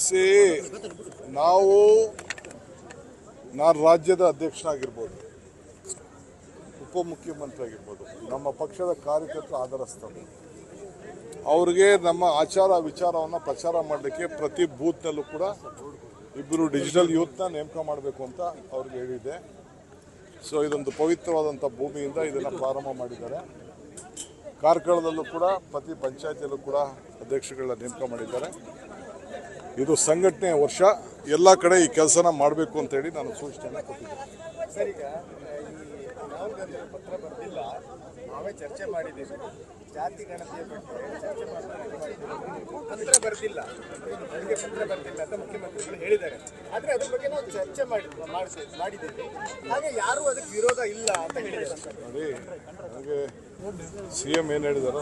C ನಾನು ರಾಜ್ಯದ ಅಧ್ಯಕ್ಷನಾಗಿರ್ಬೋದು, ಉಪಮುಖ್ಯಮಂತ್ರಿ ಆಗಿರ್ಬೋದು, ನಮ್ಮ ಪಕ್ಷದ ಕಾರ್ಯಕರ್ತರ ಆಧಾರ ಸ್ತಂಭ. ಅವ್ರಿಗೆ ನಮ್ಮ ಆಚಾರ ವಿಚಾರವನ್ನು ಪ್ರಚಾರ ಮಾಡಲಿಕ್ಕೆ ಪ್ರತಿ ಬೂತ್ನಲ್ಲೂ ಕೂಡ ಇಬ್ಬರು ಡಿಜಿಟಲ್ ಯೂತ್ನ ನೇಮಕ ಮಾಡಬೇಕು ಅಂತ ಅವ್ರಿಗೆ ಹೇಳಿದೆ. ಸೊ ಇದೊಂದು ಪವಿತ್ರವಾದಂಥ ಭೂಮಿಯಿಂದ ಇದನ್ನು ಪ್ರಾರಂಭ ಮಾಡಿದ್ದಾರೆ. ಕಾರ್ಕಳದಲ್ಲೂ ಕೂಡ ಪ್ರತಿ ಪಂಚಾಯತಿಯಲ್ಲೂ ಕೂಡ ಅಧ್ಯಕ್ಷಗಳನ್ನ ನೇಮಕ ಮಾಡಿದ್ದಾರೆ. ಇದು ಸಂಘಟನೆಯ ವರ್ಷ, ಎಲ್ಲ ಕಡೆ ಈ ಕೆಲಸನ ಮಾಡಬೇಕು ಅಂತೇಳಿ ನಾನು ಸೂಚನೆಯನ್ನು ಕೊಟ್ಟಿದ್ದೇನೆ. ಸರ್, ಈಗ ಈ ಪತ್ರ ಬರೆದಿಲ್ಲ, ನಾವೇ ಚರ್ಚೆ ಮಾಡಿದ್ದೀವಿ. ಜಾತಿ ಗಣತಿಯ ಬಗ್ಗೆ ಚರ್ಚೆ ಪತ್ರ ಬರೆದಿಲ್ಲ, ನನಗೆ ಪತ್ರ ಬರೆದಿಲ್ಲ ಅಂತ ಮುಖ್ಯಮಂತ್ರಿಗಳು ಹೇಳಿದ್ದಾರೆ. ಆದರೆ ಅದ್ರ ಬಗ್ಗೆ ನಾವು ಚರ್ಚೆ ಮಾಡಿದ್ದೀವಿ. ಹಾಗೆ ಯಾರೂ ಅದಕ್ಕೆ ವಿರೋಧ ಇಲ್ಲ ಅಂತ ಹೇಳಿದ್ದಾರೆ. ನೋಡಿ, ನನಗೆ CM ಏನು ಹೇಳಿದಾರೋ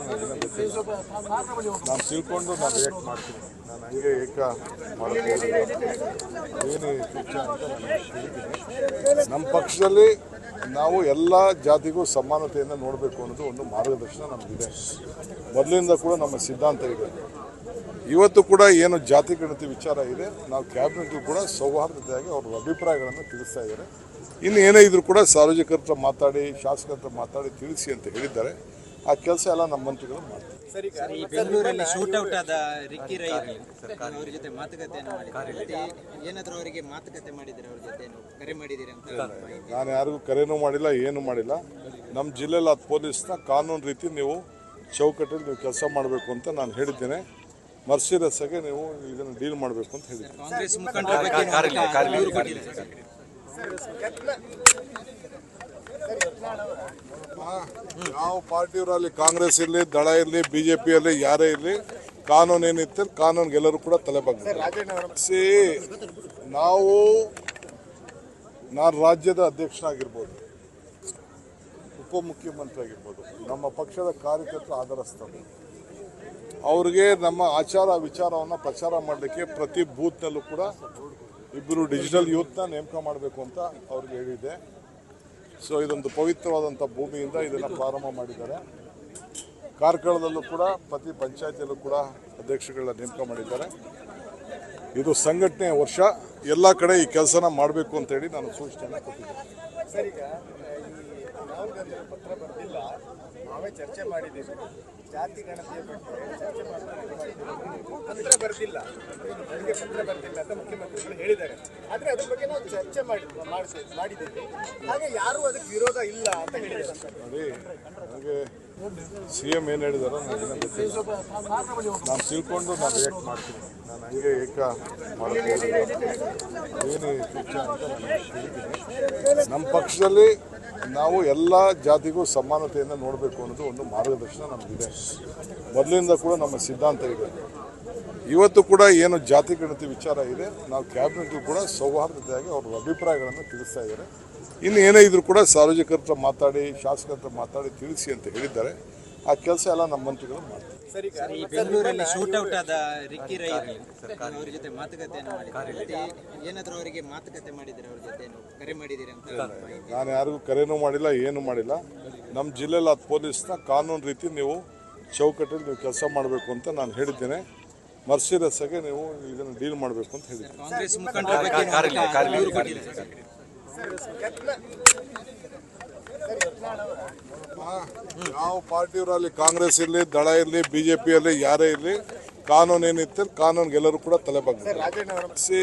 ನಾನು ತಿಳ್ಕೊಂಡು ನಾನು ರಿಯಾಕ್ಟ್ ಮಾಡ್ತೀನಿ. ನಾನು ಹಂಗೆ ಏಕ ಏನು ಶಿಕ್ಷಣ ಅಂತ ನಾನು ಹೇಳ್ತೀನಿ. ನಮ್ಮ ಪಕ್ಷದಲ್ಲಿ ನಾವು ಎಲ್ಲ ಜಾತಿಗೂ ಸಮಾನತೆಯನ್ನು ನೋಡಬೇಕು ಅನ್ನೋದು ಒಂದು ಮಾರ್ಗದರ್ಶನ ನಮಗಿದೆ. ಮೊದಲಿಂದ ಕೂಡ ನಮ್ಮ ಸಿದ್ಧಾಂತ ಇದೆ. ಇವತ್ತು ಕೂಡ ಏನು ಜಾತಿ ಗಣತಿ ವಿಚಾರ ಇದೆ, ನಾವು ಕ್ಯಾಬಿನೆಟ್ಗೂ ಕೂಡ ಸೌಹಾರ್ದತೆಯಾಗಿ ಅವ್ರ ಅಭಿಪ್ರಾಯಗಳನ್ನು ತಿಳಿಸ್ತಾ ಇದ್ದಾರೆ. ಇನ್ನು ಏನೇ ಇದ್ರೂ ಕೂಡ ಸಾರ್ವಜನಿಕರ ಹತ್ರ ಮಾತಾಡಿ, ಶಾಸಕರ ಹತ್ರ ಮಾತಾಡಿ ತಿಳಿಸಿ ಅಂತ ಹೇಳಿದ್ದಾರೆ. ಆ ಕೆಲಸ ಎಲ್ಲ ನಮ್ಮ ಮಂತ್ರಿಗಳು ಮಾಡ್ತಾರೆ. ಈ ಬೆಂಗಳೂರಲ್ಲಿ ಶೂಟೌಟ್ ಆದ ರಿಕ್ಕಿ ರೈ ಅವ್ರ ಜೊತೆ ಮಾತುಕತೆಯನ್ನು ಮಾಡಿದ್ದಾರೆ. ಏನಾದರೂ ಅವರಿಗೆ ಮಾತುಕತೆ ಮಾಡಿದರೆ ಅವ್ರ ಜೊತೆ ಕರೆ ಮಾಡಿದ್ದೀರಿ ಅಂತ? ನಾನು ಯಾರಿಗೂ ಕರೆನೂ ಮಾಡಿಲ್ಲ, ಏನೂ ಮಾಡಿಲ್ಲ. ನಮ್ಮ ಜಿಲ್ಲೆಯಲ್ಲಿ ಅದು ಪೊಲೀಸ್ನ ಕಾನೂನು ರೀತಿ ನೀವು ಚೌಕಟ್ಟಲ್ಲಿ ನೀವು ಕೆಲಸ ಮಾಡಬೇಕು ಅಂತ ನಾನು ಹೇಳಿದ್ದೇನೆ. ಮರ್ಸಿರಸ್ಸಾಗೆ ನೀವು ಇದನ್ನು ಡೀಲ್ ಮಾಡಬೇಕು ಅಂತ ಹೇಳಿದ್ದೇನೆ. ಕಾಂಗ್ರೆಸ್ ಮುಖಂಡರ ಯಾವ ಪಾರ್ಟಿಯವರಲ್ಲಿ ಕಾಂಗ್ರೆಸ್ ಇರಲಿ, ದಳ ಇರಲಿ, BJP ಇರಲಿ, ಯಾರೇ ಇರಲಿ, ಕಾನೂನು ಏನಿತ್ತು ಕಾನೂನಿಗೆ ಎಲ್ಲರೂ ಕೂಡ ತಲೆ ಬಗ್ಗಿಸಿ. ನಾನು ರಾಜ್ಯದ ಅಧ್ಯಕ್ಷನಾಗಿರ್ಬೋದು, ಉಪಮುಖ್ಯಮಂತ್ರಿ ಆಗಿರ್ಬೋದು, ನಮ್ಮ ಪಕ್ಷದ ಕಾರ್ಯಕರ್ತರ ಆಧಾರ ಸ್ತಂಭ. ಅವ್ರಿಗೆ ನಮ್ಮ ಆಚಾರ ವಿಚಾರವನ್ನು ಪ್ರಚಾರ ಮಾಡಲಿಕ್ಕೆ ಪ್ರತಿ ಬೂತ್ನಲ್ಲೂ ಕೂಡ ಇಬ್ಬರು ಡಿಜಿಟಲ್ ಯೂತ್ನ ನೇಮಕ ಮಾಡಬೇಕು ಅಂತ ಅವ್ರಿಗೆ ಹೇಳಿದೆ. ಸೊ ಇದೊಂದು ಪವಿತ್ರವಾದಂಥ ಭೂಮಿಯಿಂದ ಇದನ್ನು ಪ್ರಾರಂಭ ಮಾಡಿದ್ದಾರೆ. ಕಾರ್ಕಳದಲ್ಲೂ ಕೂಡ ಪ್ರತಿ ಪಂಚಾಯತಿಯಲ್ಲೂ ಕೂಡ ಅಧ್ಯಕ್ಷಗಳನ್ನ ನೇಮಕ ಮಾಡಿದ್ದಾರೆ. ಇದು ಸಂಘಟನೆಯ ವರ್ಷ, ಎಲ್ಲ ಕಡೆ ಈ ಕೆಲಸನ ಮಾಡಬೇಕು ಅಂತೇಳಿ ನಾನು ಸೂಚನೆಯನ್ನು ಕೊಟ್ಟಿದ್ದೇನೆ. ಸರ್, ಈಗ ಈ ಪತ್ರ ಬರೆದಿಲ್ಲ, ನಾವೇ ಚರ್ಚೆ ಮಾಡಿದ್ದೀವಿ. ಜಾತಿ ಗಣತಿಯ ಬಗ್ಗೆ ಚರ್ಚೆ ಪತ್ರ ಬರೆದಿಲ್ಲ, ನನಗೆ ಪತ್ರ ಬರೆದಿಲ್ಲ ಅಂತ ಮುಖ್ಯಮಂತ್ರಿಗಳು ಹೇಳಿದ್ದಾರೆ. ಆದರೆ ಅದ್ರ ಬಗ್ಗೆ ನಾವು ಚರ್ಚೆ ಮಾಡಿದ್ದೀವಿ. ಹಾಗೆ ಯಾರೂ ಅದಕ್ಕೆ ವಿರೋಧ ಇಲ್ಲ ಅಂತ ಹೇಳಿದ್ದಾರೆ. ನೋಡಿ, ನನಗೆ CM ಏನು ಹೇಳಿದಾರೋ ನಾನು ತಿಳ್ಕೊಂಡು ನಾನು ರಿಯಾಕ್ಟ್ ಮಾಡ್ತೀನಿ. ನಾನು ಹಂಗೆ ಏಕ ಏನು ಶಿಕ್ಷಣ ಅಂತ ನಾನು ಹೇಳ್ತೀನಿ. ನಮ್ಮ ಪಕ್ಷದಲ್ಲಿ ನಾವು ಎಲ್ಲ ಜಾತಿಗೂ ಸಮಾನತೆಯನ್ನು ನೋಡಬೇಕು ಅನ್ನೋದು ಒಂದು ಮಾರ್ಗದರ್ಶನ ನಮಗಿದೆ. ಮೊದಲಿಂದ ಕೂಡ ನಮ್ಮ ಸಿದ್ಧಾಂತ ಇದೆ. ಇವತ್ತು ಕೂಡ ಏನು ಜಾತಿ ಗಣತಿ ವಿಚಾರ ಇದೆ, ನಾವು ಕ್ಯಾಬಿನೆಟ್ಗೂ ಕೂಡ ಸೌಹಾರ್ದತೆಯಾಗಿ ಅವ್ರ ಅಭಿಪ್ರಾಯಗಳನ್ನು ತಿಳಿಸ್ತಾ ಇದ್ದಾರೆ. ಇನ್ನು ಏನೇ ಇದ್ರೂ ಕೂಡ ಸಾರ್ವಜನಿಕರ ಹತ್ರ ಮಾತಾಡಿ, ಶಾಸಕರ ಹತ್ರ ಮಾತಾಡಿ ತಿಳಿಸಿ ಅಂತ ಹೇಳಿದ್ದಾರೆ. ಆ ಕೆಲಸ ಎಲ್ಲ ನಮ್ಮ ಮಂತ್ರಿಗಳು ಮಾಡ್ತಾರೆ. ಈ ಬೆಂಗಳೂರಲ್ಲಿ ಶೂಟೌಟ್ ಆದ ರಿಕ್ಕಿ ರೈ ಅವ್ರ ಜೊತೆ ಮಾತುಕತೆಯನ್ನು ಮಾಡಿದ್ದಾರೆ. ಏನಾದರೂ ಅವರಿಗೆ ಮಾತುಕತೆ ಮಾಡಿದರೆ ಅವ್ರ ಜೊತೆ ಕರೆ ಮಾಡಿದ್ದೀರಿ ಅಂತ? ನಾನು ಯಾರಿಗೂ ಕರೆನೂ ಮಾಡಿಲ್ಲ, ಏನೂ ಮಾಡಿಲ್ಲ. ನಮ್ಮ ಜಿಲ್ಲೆಯಲ್ಲಿ ಅದು ಪೊಲೀಸ್ನ ಕಾನೂನು ರೀತಿ ನೀವು ಚೌಕಟ್ಟಲ್ಲಿ ನೀವು ಕೆಲಸ ಮಾಡಬೇಕು ಅಂತ ನಾನು ಹೇಳಿದ್ದೇನೆ. ಮರ್ಸಿರಸ್ಸಾಗೆ ನೀವು ಇದನ್ನು ಡೀಲ್ ಮಾಡಬೇಕು ಅಂತ ಹೇಳಿದ್ದೇನೆ. ಕಾಂಗ್ರೆಸ್ ಮುಖಂಡರ ಯಾವ ಪಾರ್ಟಿಯವರಲ್ಲಿ ಕಾಂಗ್ರೆಸ್ ಇರಲಿ, ದಳ ಇರಲಿ, BJP ಇರಲಿ, ಯಾರೇ ಇರಲಿ, ಕಾನೂನು ಏನಿತ್ತು ಕಾನೂನಿಗೆ ಎಲ್ಲರೂ ಕೂಡ ತಲೆ ಬಗ್ಗಿಸಿ.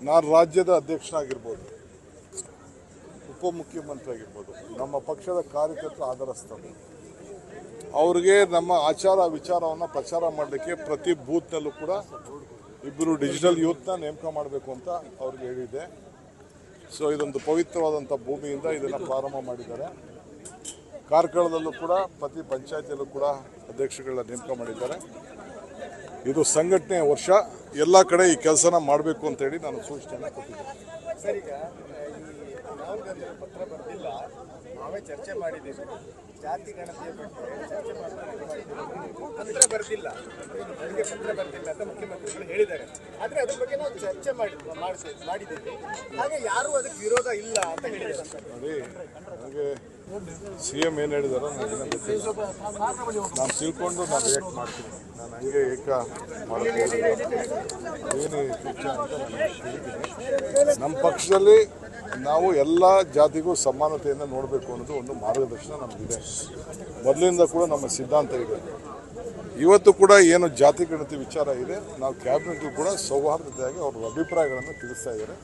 ನಾನು ರಾಜ್ಯದ ಅಧ್ಯಕ್ಷನಾಗಿರ್ಬೋದು, ಉಪಮುಖ್ಯಮಂತ್ರಿ ಆಗಿರ್ಬೋದು, ನಮ್ಮ ಪಕ್ಷದ ಕಾರ್ಯಕರ್ತರ ಆಧಾರ ಸ್ತಂಭ. ಅವ್ರಿಗೆ ನಮ್ಮ ಆಚಾರ ವಿಚಾರವನ್ನು ಪ್ರಚಾರ ಮಾಡಲಿಕ್ಕೆ ಪ್ರತಿ ಬೂತ್ನಲ್ಲೂ ಕೂಡ ಇಬ್ಬರು ಡಿಜಿಟಲ್ ಯೂತ್ನ ನೇಮಕ ಮಾಡಬೇಕು ಅಂತ ಅವ್ರಿಗೆ ಹೇಳಿದೆ. ಸೊ ಇದೊಂದು ಪವಿತ್ರವಾದಂಥ ಭೂಮಿಯಿಂದ ಇದನ್ನು ಪ್ರಾರಂಭ ಮಾಡಿದ್ದಾರೆ. ಕಾರ್ಕಳದಲ್ಲೂ ಕೂಡ ಪ್ರತಿ ಪಂಚಾಯತಿಯಲ್ಲೂ ಕೂಡ ಅಧ್ಯಕ್ಷಗಳನ್ನ ನೇಮಕ ಮಾಡಿದ್ದಾರೆ. ಇದು ಸಂಘಟನೆಯ ವರ್ಷ, ಎಲ್ಲ ಕಡೆ ಈ ಕೆಲಸನ ಮಾಡಬೇಕು ಅಂತೇಳಿ ನಾನು ಸೂಚನೆಯನ್ನು ಕೊಟ್ಟಿದ್ದೇನೆ. ಸರ್, ಈಗ ಈ ಪತ್ರ ಬರೆದಿಲ್ಲ, ನಾವೇ ಚರ್ಚೆ ಮಾಡಿದ್ದೀವಿ. ಜಾತಿ ಗಣತಿಯ ಬಗ್ಗೆ ಚರ್ಚೆ ಪತ್ರ ಬರೆದಿಲ್ಲ, ನನಗೆ ಪತ್ರ ಬರೆದಿಲ್ಲ ಅಂತ ಮುಖ್ಯಮಂತ್ರಿಗಳು ಹೇಳಿದ್ದಾರೆ. ಆದರೆ ಅದ್ರ ಬಗ್ಗೆ ನಾವು ಚರ್ಚೆ ಮಾಡಿದ್ದೀವಿ. ಹಾಗೆ ಯಾರು ಅದಕ್ಕೆ ವಿರೋಧ ಇಲ್ಲ ಅಂತ ಹೇಳಿದ್ದಾರೆ. ನೋಡಿ, ನನಗೆ CM ಏನು ಹೇಳಿದಾರೋ ನನಗೆ ಗೊತ್ತಿಲ್ಲ. ನಾನು ತಿಳ್ಕೊಂಡು ನಾನು ರಿಯಾಕ್ಟ್ ಮಾಡ್ತೀನಿ. ನಾನು ಹಂಗೆ ಏಕ ಏನು ವಿಚಾರ ಅಂತ ನಾನು ಹೇಳ್ತೀನಿ. ನಮ್ಮ ಪಕ್ಷದಲ್ಲಿ ನಾವು ಎಲ್ಲ ಜಾತಿಗೂ ಸಮಾನತೆಯಿಂದ ನೋಡಬೇಕು ಅನ್ನೋದು ಒಂದು ಮಾರ್ಗದರ್ಶನ ನಮಗಿದೆ. ಮೊದಲಿಂದ ಕೂಡ ನಮ್ಮ ಸಿದ್ಧಾಂತ ಇದೆ. ಇವತ್ತು ಕೂಡ ಏನು ಜಾತಿ ಗಣತಿ ವಿಚಾರ ಇದೆ, ನಾವು ಕ್ಯಾಬಿನೆಟ್ಗೂ ಕೂಡ ಸೌಹಾರ್ದತೆಯಾಗಿ ಅವ್ರ ಅಭಿಪ್ರಾಯಗಳನ್ನು ತಿಳಿಸ್ತಾ ಇದ್ದಾರೆ.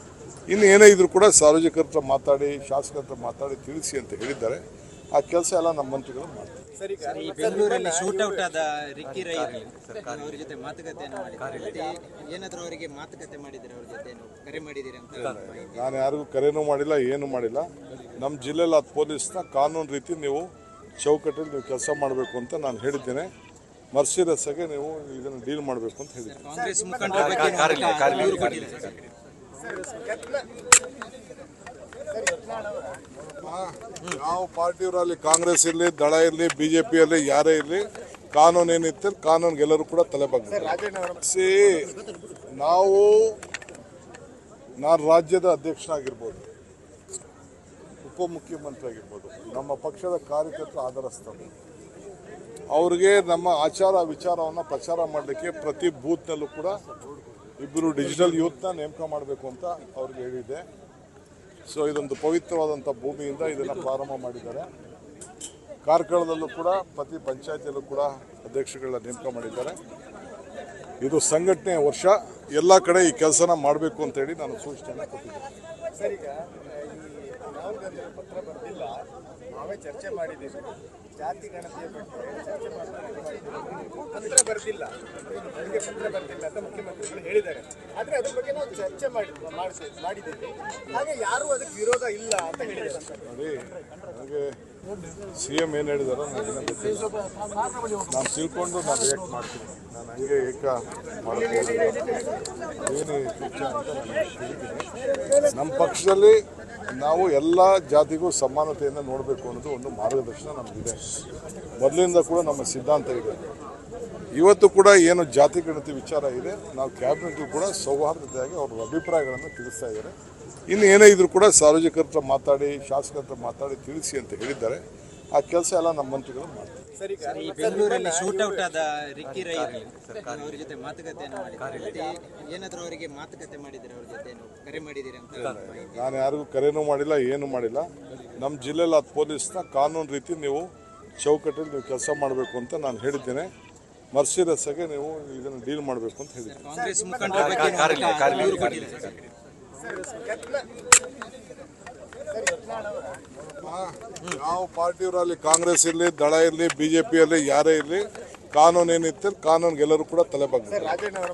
ಇನ್ನು ಏನೇ ಇದ್ರೂ ಕೂಡ ಸಾರ್ವಜನಿಕರ ಹತ್ರ ಮಾತಾಡಿ, ಶಾಸಕರ ಹತ್ರ ಮಾತಾಡಿ ತಿಳಿಸಿ ಅಂತ ಹೇಳಿದ್ದಾರೆ. ಆ ಕೆಲಸ ಎಲ್ಲ ನಮ್ಮ ಮಂತ್ರಿಗಳು ಮಾಡ್ತಾರೆ. ಈ ಬೆಂಗಳೂರಲ್ಲಿ ಶೂಟೌಟ್ ಆದ ರಿಕ್ಕಿ ರೈ ಅವ್ರ ಜೊತೆ ಮಾತುಕತೆಯನ್ನು ಮಾಡಿದ್ದಾರೆ. ಏನಾದರೂ ಅವರಿಗೆ ಮಾತುಕತೆ ಮಾಡಿದ್ರೆ ಅವ್ರ ಜೊತೆ ಕರೆ ಮಾಡಿದ್ದೀರಿ ಅಂತ? ನಾನು ಯಾರಿಗೂ ಕರೆನೂ ಮಾಡಿಲ್ಲ, ಏನೂ ಮಾಡಿಲ್ಲ. ನಮ್ಮ ಜಿಲ್ಲೆಯಲ್ಲಿ ಅದು ಪೊಲೀಸ್ನ ಕಾನೂನು ರೀತಿ ನೀವು ಚೌಕಟ್ಟಲ್ಲಿ ನೀವು ಕೆಲಸ ಮಾಡಬೇಕು ಅಂತ ನಾನು ಹೇಳಿದ್ದೇನೆ. ಮರ್ಸಿರಸ್ ಆಗಿ ನೀವು ಇದನ್ನು ಡೀಲ್ ಮಾಡಬೇಕು ಅಂತ ಹೇಳಿದ್ದೀನಿ. ಕಾಂಗ್ರೆಸ್ ಮುಖಂಡರ ಬಗ್ಗೆ ಯಾವ ಪಾರ್ಟಿಯವರಲ್ಲಿ ಕಾಂಗ್ರೆಸ್ ಇರಲಿ, ದಳ ಇರಲಿ, BJP ಇರಲಿ, ಯಾರೇ ಇರಲಿ, ಕಾನೂನು ಏನಿತ್ತು ಕಾನೂನಿಗೆ ಎಲ್ಲರೂ ಕೂಡ ತಲೆ ಬಗ್ಗೆ ನಾನು ರಾಜ್ಯದ ಅಧ್ಯಕ್ಷನಾಗಿರ್ಬೋದು, ಉಪಮುಖ್ಯಮಂತ್ರಿ ಆಗಿರ್ಬೋದು, ನಮ್ಮ ಪಕ್ಷದ ಕಾರ್ಯಕರ್ತರ ಆಧರಿಸ್ತಾರೆ. ಅವ್ರಿಗೆ ನಮ್ಮ ಆಚಾರ ವಿಚಾರವನ್ನು ಪ್ರಚಾರ ಮಾಡಲಿಕ್ಕೆ ಪ್ರತಿ ಬೂತ್ನಲ್ಲೂ ಕೂಡ ಇಬ್ಬರು ಡಿಜಿಟಲ್ ಯೂತ್ನ ನೇಮಕ ಮಾಡಬೇಕು ಅಂತ ಅವ್ರಿಗೆ ಹೇಳಿದೆ. ಸೊ ಇದೊಂದು ಪವಿತ್ರವಾದಂಥ ಭೂಮಿಯಿಂದ ಇದನ್ನು ಪ್ರಾರಂಭ ಮಾಡಿದ್ದಾರೆ. ಕಾರ್ಕಳದಲ್ಲೂ ಕೂಡ ಪ್ರತಿ ಪಂಚಾಯತಿಯಲ್ಲೂ ಕೂಡ ಅಧ್ಯಕ್ಷಗಳನ್ನ ನೇಮಕ ಮಾಡಿದ್ದಾರೆ. ಇದು ಸಂಘಟನೆಯ ವರ್ಷ. ಎಲ್ಲ ಕಡೆ ಈ ಕೆಲಸನ ಮಾಡಬೇಕು ಅಂತೇಳಿ ನಾನು ಸೂಚನೆಯನ್ನು ಕೊಟ್ಟಿದ್ದೇನೆ. ಸರ್, ಈಗ ಈ ರಾಹುಲ್ ಗಾಂಧಿ ಪತ್ರ ಬರೆದಿಲ್ಲ, ನಾವೇ ಚರ್ಚೆ ಮಾಡಿದ್ದೀವಿ. ಜಾತಿ ಗಣತಿಯ ಬಗ್ಗೆ ಚರ್ಚೆ ಪತ್ರ ಬರೆದಿಲ್ಲ, ನನಗೆ ಪತ್ರ ಬರೆದಿಲ್ಲ ಅಂತ ಮುಖ್ಯಮಂತ್ರಿಗಳು ಹೇಳಿದ್ದಾರೆ. ಆದರೆ ಅದ್ರ ಬಗ್ಗೆ ನಾವು ಚರ್ಚೆ ಮಾಡಿದ್ದೀವಿ. ಹಾಗೆ ಯಾರು ಅದಕ್ಕೆ ವಿರೋಧ ಇಲ್ಲ ಅಂತ ಹೇಳಿದ್ದಾರೆ. ನೋಡಿ, ನನಗೆ CM ಏನು ಹೇಳಿದಾರೋ ನನಗೆ ಗೊತ್ತಿಲ್ಲ. ನಾನು ತಿಳ್ಕೊಂಡು ನಾನು ರಿಯಾಕ್ಟ್ ಮಾಡ್ತೀನಿ. ನಾನು ಹಂಗೆ ಏಕ ಏನು ವಿಚಾರ ಅಂತ ನಾನು ಹೇಳ್ತೀನಿ. ನಮ್ಮ ಪಕ್ಷದಲ್ಲಿ ನಾವು ಎಲ್ಲ ಜಾತಿಗೂ ಸಮಾನತೆಯಿಂದ ನೋಡಬೇಕು ಅನ್ನೋದು ಒಂದು ಮಾರ್ಗದರ್ಶನ ನಮಗಿದೆ. ಮೊದಲಿಂದ ಕೂಡ ನಮ್ಮ ಸಿದ್ಧಾಂತ ಇದೆ. ಇವತ್ತು ಕೂಡ ಏನು ಜಾತಿ ಗಣತಿ ವಿಚಾರ ಇದೆ, ನಾವು ಕ್ಯಾಬಿನೆಟ್ಗೂ ಕೂಡ ಸೌಹಾರ್ದತೆಯಾಗಿ ಅವ್ರ ಅಭಿಪ್ರಾಯಗಳನ್ನು ತಿಳಿಸ್ತಾ ಇದ್ದಾರೆ. ಇನ್ನು ಏನೇ ಇದ್ರೂ ಕೂಡ ಸಾರ್ವಜನಿಕರ ಹತ್ರ ಮಾತಾಡಿ, ಶಾಸಕರ ಹತ್ರ ಮಾತಾಡಿ ತಿಳಿಸಿ ಅಂತ ಹೇಳಿದ್ದಾರೆ. ಆ ಕೆಲಸ ಎಲ್ಲ ನಮ್ಮ ಮಂತ್ರಿಗಳು ಮಾಡ್ತಾರೆ. ಈ ಬೆಂಗಳೂರಲ್ಲಿ ಶೂಟೌಟ್ ಆದ ರಿಕ್ಕಿ ರೈ ಅವ್ರ ಜೊತೆ ಮಾತುಕತೆಯನ್ನು ಮಾಡಿದ್ದಾರೆ. ಏನಾದರೂ ಅವರಿಗೆ ಮಾತುಕತೆ ಮಾಡಿದ್ರೆ ಅವ್ರ ಜೊತೆ ಕರೆ ಮಾಡಿದ್ದೀರಿ ಅಂತ? ನಾನು ಯಾರಿಗೂ ಕರೆನೂ ಮಾಡಿಲ್ಲ, ಏನೂ ಮಾಡಿಲ್ಲ. ನಮ್ಮ ಜಿಲ್ಲೆಯಲ್ಲಿ ಅದು ಪೊಲೀಸ್ನ ಕಾನೂನು ರೀತಿ ನೀವು ಚೌಕಟ್ಟಲ್ಲಿ ನೀವು ಕೆಲಸ ಮಾಡಬೇಕು ಅಂತ ನಾನು ಹೇಳಿದ್ದೇನೆ. ಮರ್ಸಿರಸ್ ಆಗಿ ನೀವು ಇದನ್ನು ಡೀಲ್ ಮಾಡಬೇಕು ಅಂತ ಹೇಳಿದ್ದೀನಿ. ಕಾಂಗ್ರೆಸ್ ಮುಖಂಡರ ಬಗ್ಗೆ ಯಾವ ಪಾರ್ಟಿಯವರಲ್ಲಿ ಕಾಂಗ್ರೆಸ್ ಇರಲಿ, ದಳ ಇರಲಿ, BJP ಇರಲಿ, ಯಾರೇ ಇರಲಿ, ಕಾನೂನು ಏನಿತ್ತು ಕಾನೂನಿಗೆ ಎಲ್ಲರೂ ಕೂಡ ತಲೆ ಬಗ್ಗೆ